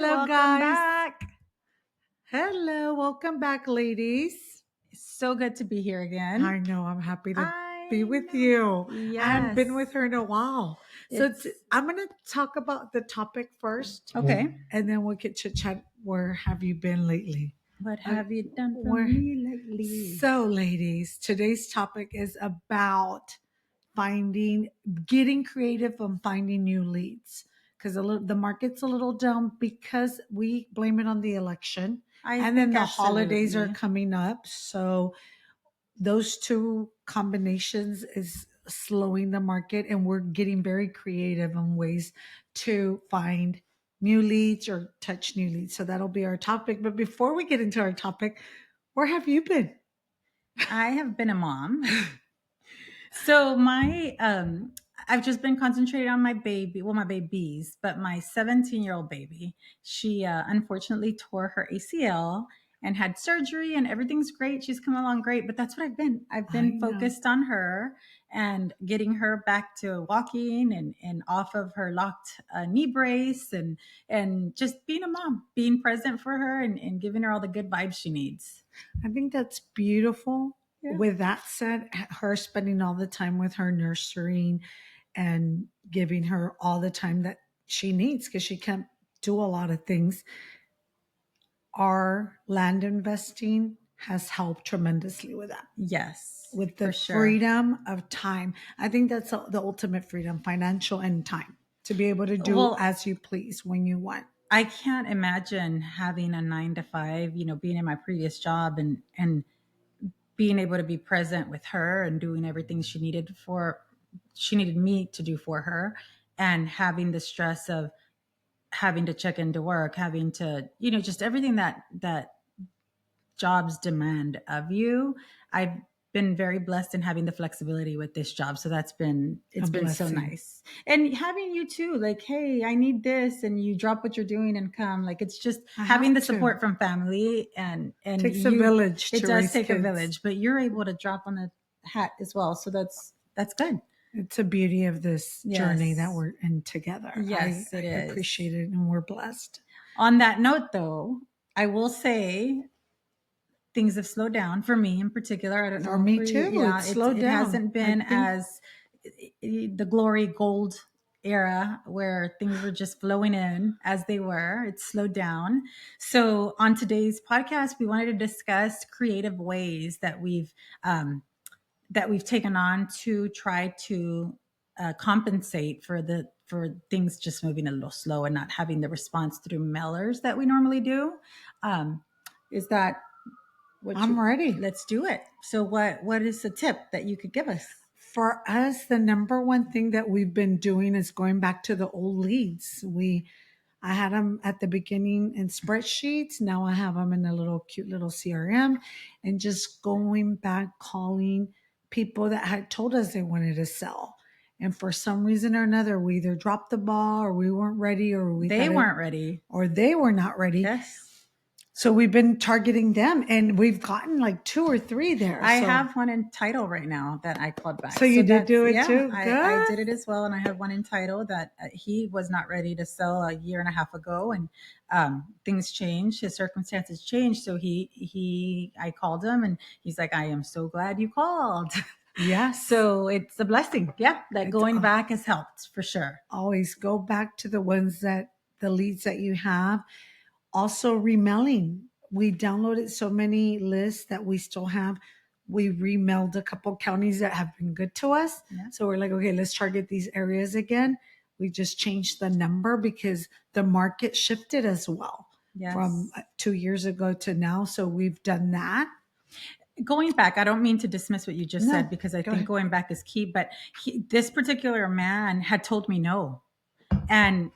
Hello, Welcome guys. back. Hello, welcome back, ladies. So good to be here again. I know I'm happy to be I with know. you. I hadn't been with Yes. her in a while. So It's I'm going to talk about the topic first, okay. and then we'll get chit chat. Where have you been lately? What Uh, have you done for where? me lately? So, ladies, today's topic is about getting creative and finding new leads because the market's a little down because we blame it on the election, I and then think the holidays are absolutely. coming up. So those two combinations is slowing the market, and we're getting very creative in ways to find new leads or touch new leads. So that'll be our topic. But before we get into our topic, where have you been? I have been a mom. So I've just been concentrating on my baby, well my babies, but my 17-year-old baby, she unfortunately tore her ACL and had surgery and everything's great. She's come along great, but that's what I've I been know. focused on her and getting her back to walking and off of her locked knee brace and just being a mom, being present for her and giving her all the good vibes she needs. I think that's beautiful. Yeah. With that said, her spending all the time with her nurturing and giving her all the time that she needs because she can't do a lot of things. Our land investing has helped tremendously with that, Yes, with the for sure. freedom of time. I think that's the ultimate freedom, financial and time, to be able to do Well, as you please when you want. I can't imagine having a 9 to 5, being in my previous job and being able to be present with her and doing everything she needed me to do for her and having the stress of having to check into work, having to, just everything that jobs demand of you. I've been very blessed in having the flexibility with this job. So A it's been so blessing. nice. And having you too, like, hey, I need this, and you drop what you're doing and come. Like it's just I having have the to. support from family and Takes a you village it to does raise take a kids. village, but you're able to drop on the hat as well. So that's good. It's a beauty of this journey that Yes. we're in together. I, Yes, it I is. appreciate it and we're blessed. On that note though, I will say things have slowed down for me in particular. I don't For know me for you. too, Yeah, it slowed it down. hasn't I been think as the glory gold era where things were just flowing in as they were. It's slowed down. So on today's podcast, we wanted to discuss creative ways that we've taken on to try to compensate for things just moving a little slow and not having the response through mailers that we normally do. Is that what I'm you ready. let's do it. So what is the tip that you could give us? For us, the number one thing that we've been doing is going back to the old leads. I had them at the beginning in spreadsheets. Now I have them in a little cute little CRM, and just going back calling people that had told us they wanted to sell. And for some reason or another, we either dropped the ball or we weren't ready or we They thought it, weren't ready. or they were not ready. Yes. So we've been targeting them and we've gotten like two or three there. I So have one in title right now that I called back. so you did That's, do it yeah, too. I Good. did it as well. And I have one in title that he was not ready to sell a year and a half ago. And things changed. His circumstances changed. So I called him and he's like, I am so glad you called. Yes. So it's a blessing. Yeah. That It's going back has helped for sure. always go back to the ones that the leads that you have. Also remailing. We downloaded so many lists that we still have. We remailed a couple counties that have been good to us. Yeah. So we're like, okay, let's target these areas again. We just changed the number because the market shifted as well Yes. from 2 years ago to now. So we've done that. Going back, I don't mean to dismiss what you just No, said because I go think ahead. going back is key, but this particular man had told me no. And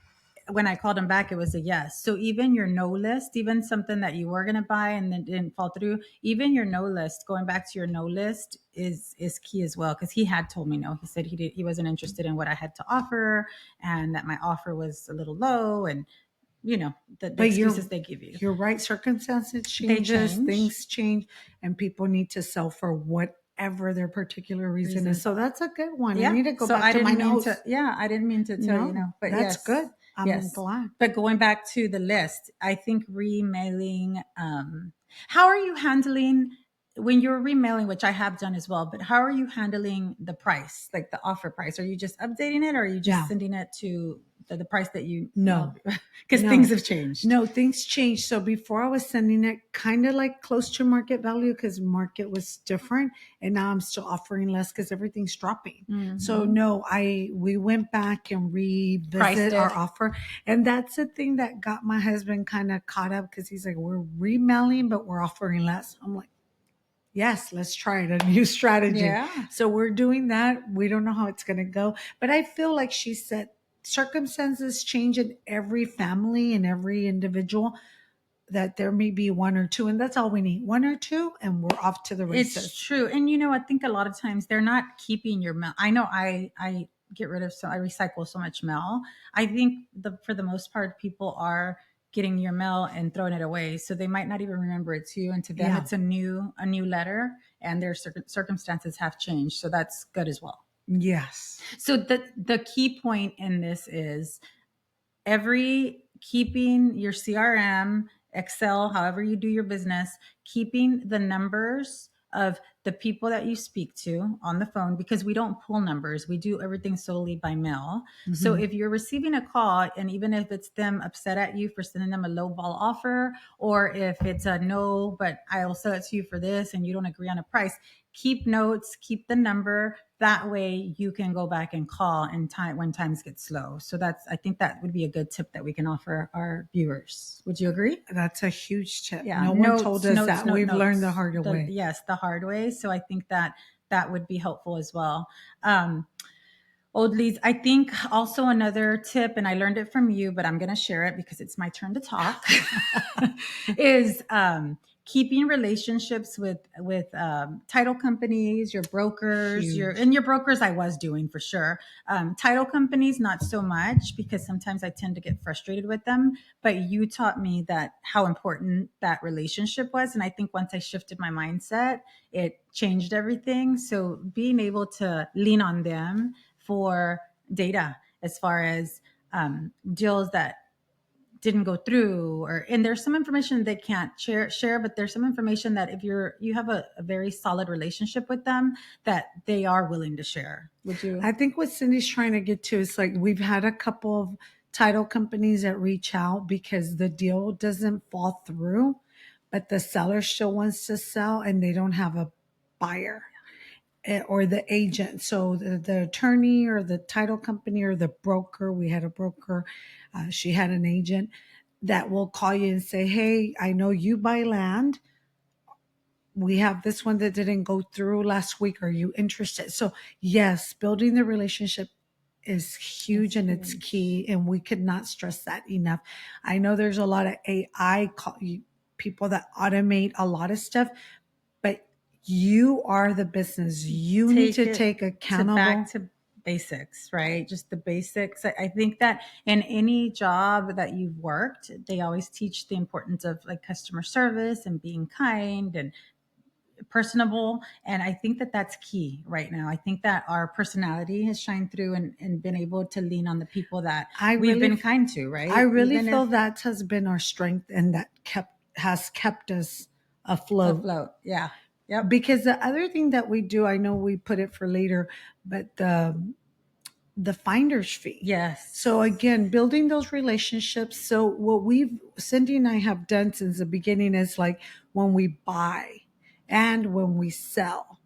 when I called him back, it was a yes. So even your no list, even something that you were going to buy and then didn't fall through, even your no list, going back to your no list is key as well. Cause he had told me no. He said he wasn't interested in what I had to offer and that my offer was a little low and the But excuses they give you. you're right. Circumstances They changes, change things change, and people need to sell for whatever their particular reason is. reasons. So that's a good one. I Yeah. need to go So back I to my didn't mean notes. to, yeah, I didn't mean to tell you No, no, but that's yes, good. I'm Yes. glad. But going back to the list, I think remailing, how are you handling when you're remailing, which I have done as well, but how are you handling the price, like the offer price? Are you just updating it or are you just Yeah. sending it to the price that you No. because things No. have changed? No, things changed. So before I was sending it kind of like close to market value because market was different, and now I'm still offering less because everything's dropping. So Mm-hmm. no, we went back and Priced revisit it. our offer, and that's the thing that got my husband kind of caught up because he's like, we're remailing, but we're offering less. I'm like, yes, let's try it, a new strategy. Yeah. So we're doing that. We don't know how it's going to go, but I feel like she said circumstances change in every family and every individual, that there may be one or two, and that's all we need, one or two, and we're off to the It's races. true. And you know, I think a lot of times they're not keeping your mail. I know I get rid of I recycle so much mail. I think for the most part people are getting your mail and throwing it away. So they might not even remember it's you, and to them Yeah. it's a new letter and their circumstances have changed. So that's good as well. Yes. So the key point in this is keeping your CRM, Excel, however you do your business, keeping the numbers of the people that you speak to on the phone, because we don't pull numbers. We do everything solely by mail. So Mhm. if you're receiving a call, and even if it's them upset at you for sending them a low ball offer, or if it's a no, but I'll sell it to you for this and you don't agree on a price, keep notes, keep the number. That way you can go back and call in time when times get slow. So I think that would be a good tip that we can offer our viewers. Would you agree? That's a huge tip. Yeah. No one told us that. We've learned the Notes. harder way. Yes, the hard way. So I think that would be helpful as well. Um, Old leads. I think also another tip, and I learned it from you, but I'm going to share it because it's my turn to talk, is keeping relationships with title companies, your brokers, Huge. your brokers. I was doing for sure. Title companies, not so much because sometimes I tend to get frustrated with them. But you taught me that how important that relationship was, and I think once I shifted my mindset, it changed everything. So being able to lean on them for data as far as deals that didn't go through, or and there's some information they can't share, but there's some information that if you have a very solid relationship with them, that they are willing to share. Would you? I think what Cindy's trying to get to is like we've had a couple of title companies that reach out because the deal doesn't fall through, but the seller still wants to sell and they don't have a buyer, or the agent. So the attorney or the title company or the broker, we had a broker, she had an agent that will call you and say, hey, I know you buy land. We have this one that didn't go through last week. Are you interested? So, yes, building the relationship is huge It's and it's huge. key. And we could not stress that enough. I know there's a lot of people that automate a lot of stuff, but you are the business. You need Take to it take to back accountable. to basics, right? Just the basics. I think that in any job that you've worked, they always teach the importance of like customer service and being kind and personable. And I think that that's key right now. I think that our personality has shined through and been able to lean on the people that I we've really been kind to, I right? really Even if feel that has been our strength and that has kept us afloat. afloat. Yeah. Yep. Because the other thing that we do, I know we put it for later, but the finder's fee. Yes. So again, building those relationships. So what Cindy and I have done since the beginning is like when we buy and when we sell,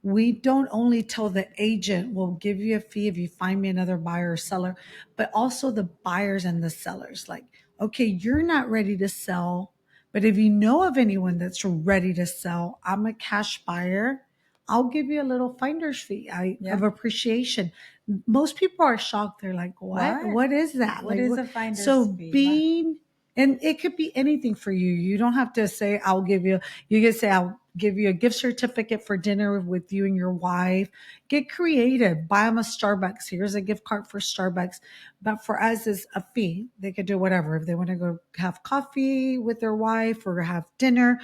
we don't only tell the agent, we'll give you a fee if you find me another buyer or seller, but also the buyers and the sellers. Like, okay, you're not ready to sell, but if you know of anyone that's ready to sell, I'm a cash buyer. I'll give you a little finder's fee of Yeah. appreciation. Most people are shocked. They're like, "What? What? What is that?" What Like, is what? a finder's So fee? Wow. being, and it could be anything for you. You don't have to say, "I'll give you." You can say, "I'll give you a gift certificate for dinner with you and your wife." Get creative. Buy them a Starbucks. Here's a gift card for Starbucks. But for us, is a fee. They could do whatever if they want to go have coffee with their wife or have dinner.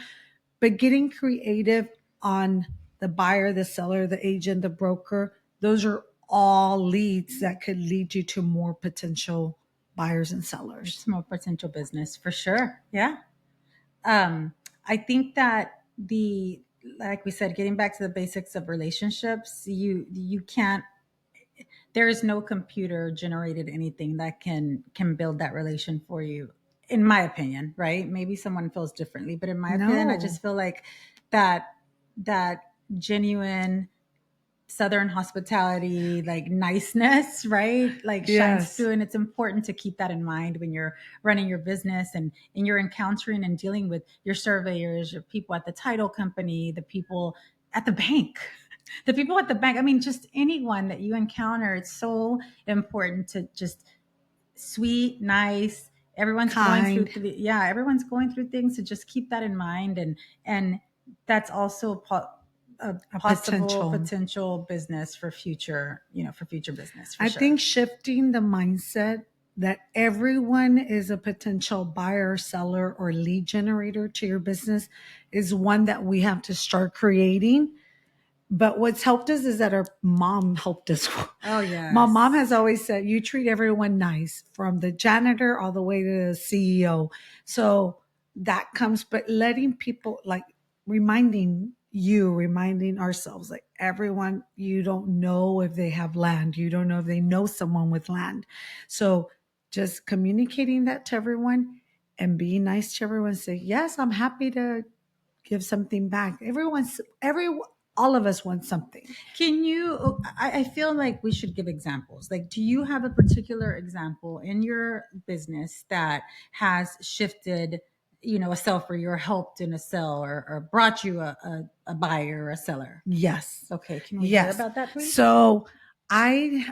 But getting creative on the buyer, the seller, the agent, the broker, those are all leads that could lead you to more potential buyers and sellers. Small potential business for sure. Yeah. I think that the like we said, getting back to the basics of relationships, you can't, there is no computer generated anything that can build that relation for you, in my opinion, right? Maybe someone feels differently, but in my opinion, I No. just feel like that genuine southern hospitality, like niceness, right, like shines Yes. through. And it's important to keep that in mind when you're running your business, and you're encountering and dealing with your surveyors, your people at the title company, the people at the bank, the people at the bank. I mean, just anyone that you encounter, it's so important to just sweet, nice. Everyone's going through Kind. yeah, everyone's going through things, so just keep that in mind. And that's also a A possible potential. potential business for future, for future business for I sure. think shifting the mindset that everyone is a potential buyer, seller, or lead generator to your business is one that we have to start creating. But what's helped us is that our mom helped us. Oh My mom yes. has always said, you treat everyone nice, from the janitor all the way to the CEO. So that comes, but letting people, like, reminding ourselves, like, everyone, you don't know if they have land. You don't know if they know someone with land. So just communicating that to everyone and being nice to everyone. Say, yes, I'm happy to give something back. All of us want something. Can you, I feel like we should give examples. Like, do you have a particular example in your business that has shifted, a sale for you, or helped in a sale, or brought you a buyer or a seller? Yes. Okay, can we hear Yes. about that, please? So I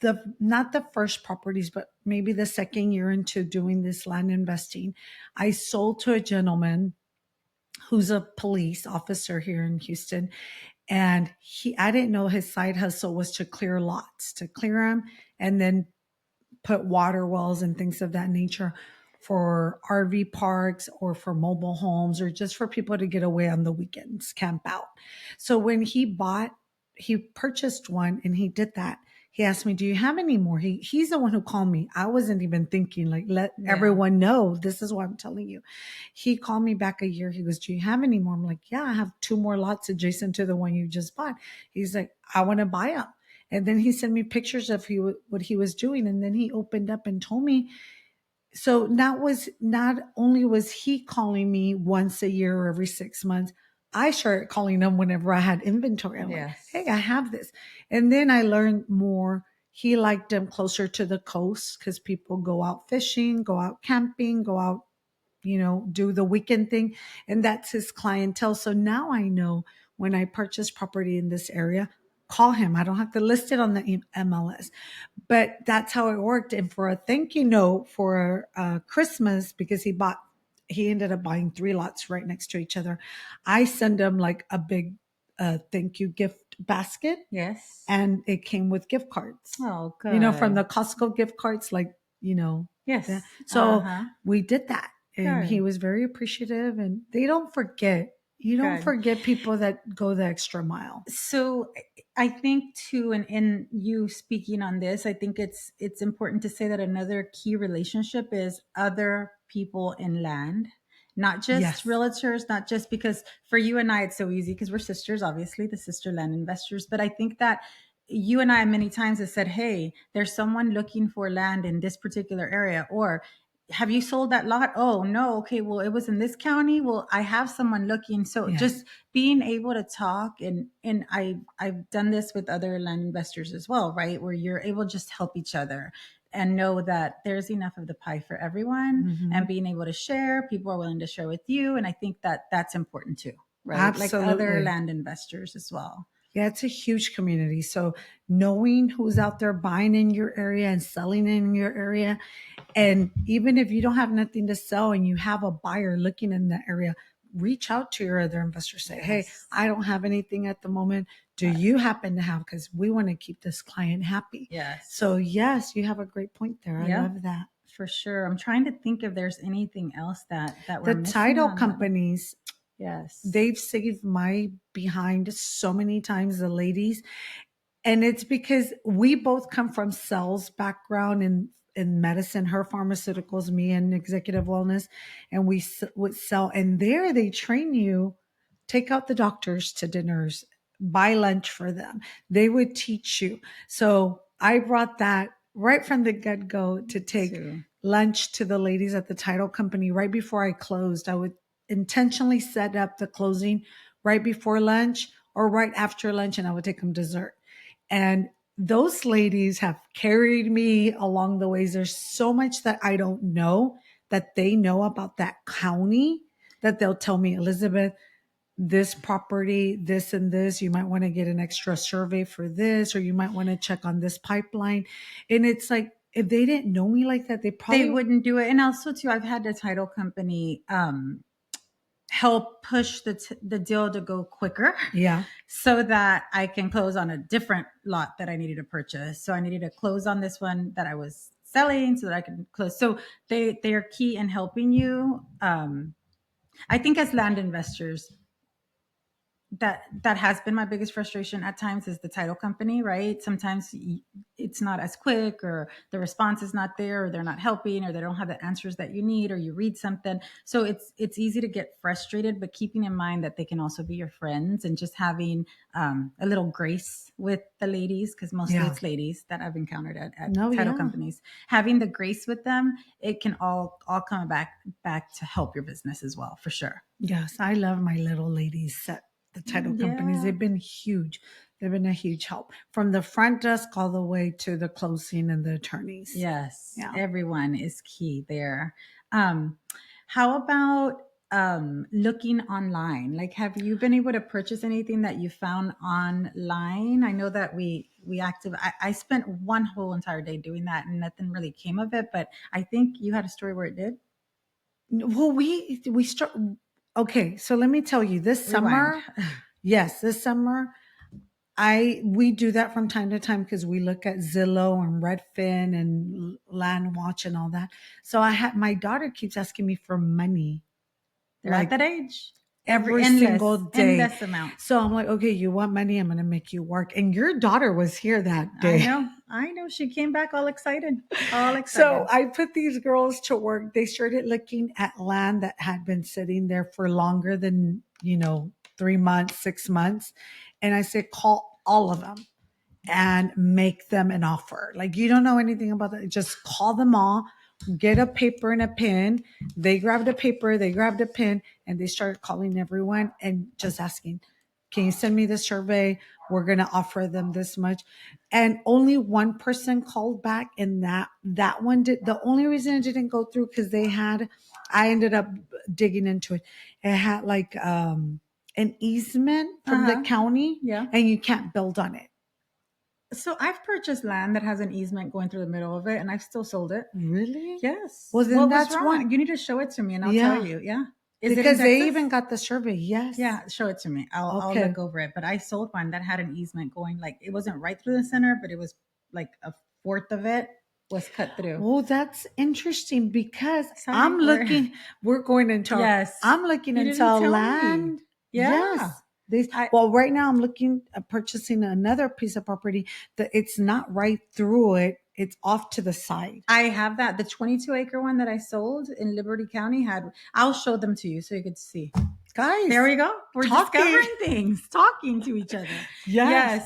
the not the first properties, but maybe the second year into doing this land investing, I sold to a gentleman who's a police officer here in Houston. And I didn't know his side hustle was to clear lots, to clear them and then put water wells and things of that nature for RV parks or for mobile homes or just for people to get away on the weekends, camp out. So when he purchased one and he did that. He asked me, "Do you have any more?" He's the one who called me. I wasn't even thinking, like, let Yeah. everyone know this is what I'm telling you. He called me back a year. He goes, "Do you have any more?" I'm like, "Yeah, I have two more lots adjacent to the one you just bought." He's like, "I want to buy them." And then he sent me pictures of what he was doing. And then he opened up and told me. So that was not only was he calling me once a year or every 6 months, I started calling him whenever I had inventory. I'm like, hey, I Yes. have this. And then I learned more. He liked them closer to the coast because people go out fishing, go out camping, go out, do the weekend thing. And that's his clientele. So now I know when I purchase property in this area, call him. I don't have to list it on the MLS. But that's how it worked. And for a thank you note for Christmas, because he ended up buying three lots right next to each other. I send him like a big thank you gift basket, Yes. and it came with gift cards. Oh, From good. the Costco gift cards, like that. Yes. So Uh-huh. we did that, and he Good. was very appreciative. And they don't forget. You don't Good. forget people that go the extra mile. So I think too, and in you speaking on this, I think it's important to say that another key relationship is other people in land, not just Yes. realtors, not just because for you and I it's so easy because we're sisters, obviously the sister land investors. But I think that you and I many times have said, hey, there's someone looking for land in this particular area, or have you sold that lot? Oh no, okay, well it was in this county. Well, I have someone looking. So Yes. just being able to talk, and I've done this with other land investors as well, right? Where you're able to just help each other and know that there's enough of the pie for everyone, and Hmm. being able to share, people are willing to share with you. And I think that that's important too, right? Like other Absolutely. land investors as well. Yeah, it's a huge community. So knowing who's out there buying in your area and selling in your area, and even if you don't have nothing to sell and you have a buyer looking in that area, reach out to your other investors. Say, hey, Yes. I don't have anything at the moment. Do you happen to have? Because we want to keep this client happy. So Yes. yes, you have a great point there. I Yeah, love that. for sure. I'm trying to think if there's anything else that we're The missing title on the. companies, Yes. they've saved my behind so many times, the ladies. And it's because we both come from sales background in medicine, her pharmaceuticals, me in executive wellness, and we would sell. And there they train you, take out the doctors to dinners, buy lunch for them. They would teach you. So I brought that right from the get go to take Too. lunch to the ladies at the title company right before I closed. I would intentionally set up the closing right before lunch or right after lunch, and I would take them dessert. And those ladies have carried me along the ways. There's so much that I don't know that they know about that county that they'll tell me, Elizabeth, this property, this and this, you might want to get an extra survey for this, or you might want to check on this pipeline. And it's like, if they didn't know me like that, they probably They wouldn't do it. And also too, I've had the title company help push the deal to go quicker. Yeah. So that I can close on a different lot that I needed to purchase. So I needed to close on this one that I was selling so that I can close. So they are key in helping you. I think as land investors, that has been my biggest frustration at times is the title company, right? Sometimes it's not as quick, or the response is not there, or they're not helping, or they don't have the answers that you need, or you read something. So it's easy to get frustrated, but keeping in mind that they can also be your friends, and just having a little grace with the ladies, because mostly it's ladies that I've encountered at title companies. Having the grace with them, it can all come back to help your business as well, for sure. Yes, I love my little ladies set the title companies. They've been huge. They've been a huge help from the front desk all the way to the closing and the attorneys. Yes. Yeah. Everyone is key there. How about looking online? Like, have you been able to purchase anything that you found online? I know that I spent one whole entire day doing that and nothing really came of it, but I think you had a story where it did. Well, we start. Okay, so let me tell you, this summer, this summer, we do that from time to time because we look at Zillow and Redfin and Land Watch and all that. So my daughter keeps asking me for money. They're at that age. Every single day. Endless amount. So I'm like, okay, you want money? I'm going to make you work. And your daughter was here that day. I know. She came back all excited. So I put these girls to work. They started looking at land that had been sitting there for longer than, 3 months, 6 months. And I said, call all of them and make them an offer. Like, you don't know anything about that. Just call them all. Get a paper and a pen. They grabbed a paper, they grabbed a pen, and they started calling everyone and just asking, can you send me the survey? We're going to offer them this much. And only one person called back, and that one did. The only reason it didn't go through because I ended up digging into it. It had like an easement from the county, and you can't build on it. So I've purchased land that has an easement going through the middle of it, and I've still sold it. Really? Yes. Well, then that's wrong. You need to show it to me, and I'll tell you. Yeah. Because they even got the survey. Yes. Yeah. Show it to me. I'll look over it. But I sold one that had an easement going, like, it wasn't right through the center, but it was like a fourth of it was cut through. Well, that's interesting because we're going into, I'm looking into land. Yeah. Yes. Right now I'm looking at purchasing another piece of property that it's not right through it. It's off to the side. I have that. The 22-acre one that I sold in Liberty County I'll show them to you so you could see. Guys, there we go. We're discovering things, talking to each other. Yes.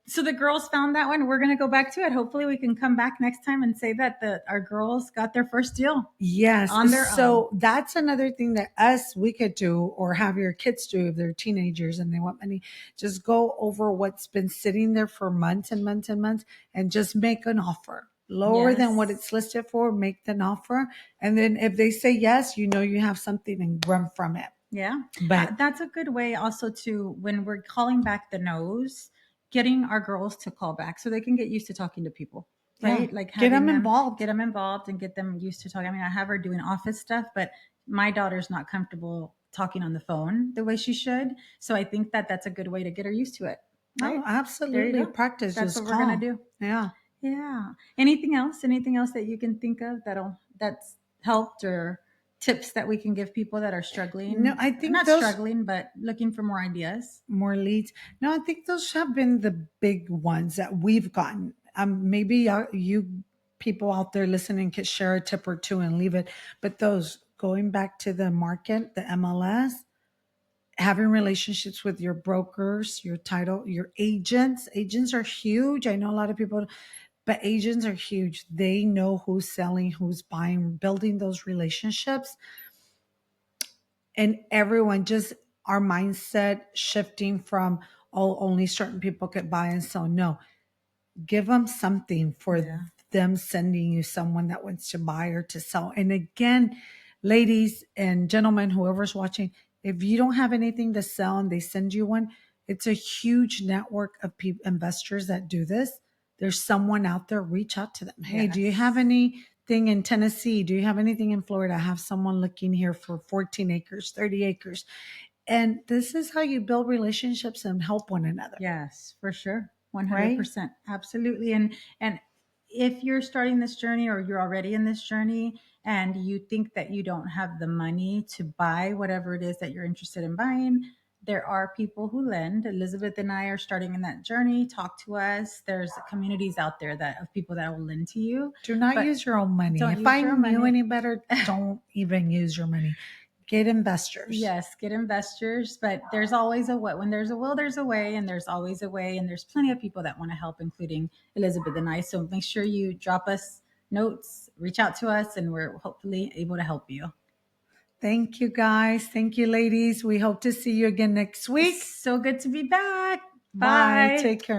So the girls found that one. We're going to go back to it. Hopefully we can come back next time and say that our girls got their first deal. Yes. On their own. That's another thing that we could do, or have your kids do if they're teenagers and they want money. Just go over what's been sitting there for months and months and months and just make an offer. Lower than what it's listed for, make an offer. And then if they say yes, you have something and run from it. Yeah. But that's a good way also to, when we're calling back the no's, getting our girls to call back so they can get used to talking to people, right? Like get them involved, and get them used to talking. I mean, I have her doing office stuff, but my daughter's not comfortable talking on the phone the way she should. So I think that that's a good way to get her used to it. Right? Oh, absolutely. Practice. That's what we're going to do. Yeah. Yeah. Anything else that you can think of that's helped, or tips that we can give people that are struggling? No, I think not struggling, but looking for more ideas, more leads. No, I think those have been the big ones that we've gotten. Maybe you people out there listening could share a tip or two and leave it. But those going back to the market, the MLS, having relationships with your brokers, your title, your agents. Agents are huge. I know a lot of people, but agents are huge. They know who's selling, who's buying, building those relationships. And everyone just our mindset shifting from, oh, only certain people could buy and sell. No, give them something for Yeah. them sending you someone that wants to buy or to sell. And again, ladies and gentlemen, whoever's watching, if you don't have anything to sell and they send you one, it's a huge network of investors that do this. There's someone out there, reach out to them. Hey, do you have Yes. anything in Tennessee? Do you have anything in Florida? I have someone looking here for 14 acres, 30 acres. And this is how you build relationships and help one another, Yes, for sure. right? 100%. Absolutely. And if you're starting this journey or you're already in this journey and you think that you don't have the money to buy whatever it is that you're interested in buying, there are people who lend. Elizabeth and I are starting in that journey. Talk to us. There's communities out there that of people that will lend to you. Do not But use your own money. don't If use I your own knew money. any better, don't even use your money. Get investors. Yes, get investors, but there's always a way. When there's a will, there's a way, and there's always a way. And there's plenty of people that want to help, including Elizabeth and I. So make sure you drop us notes, reach out to us, and we're hopefully able to help you. Thank you, guys. Thank you, ladies. We hope to see you again next week. So good to be back. Bye. Bye. Take care.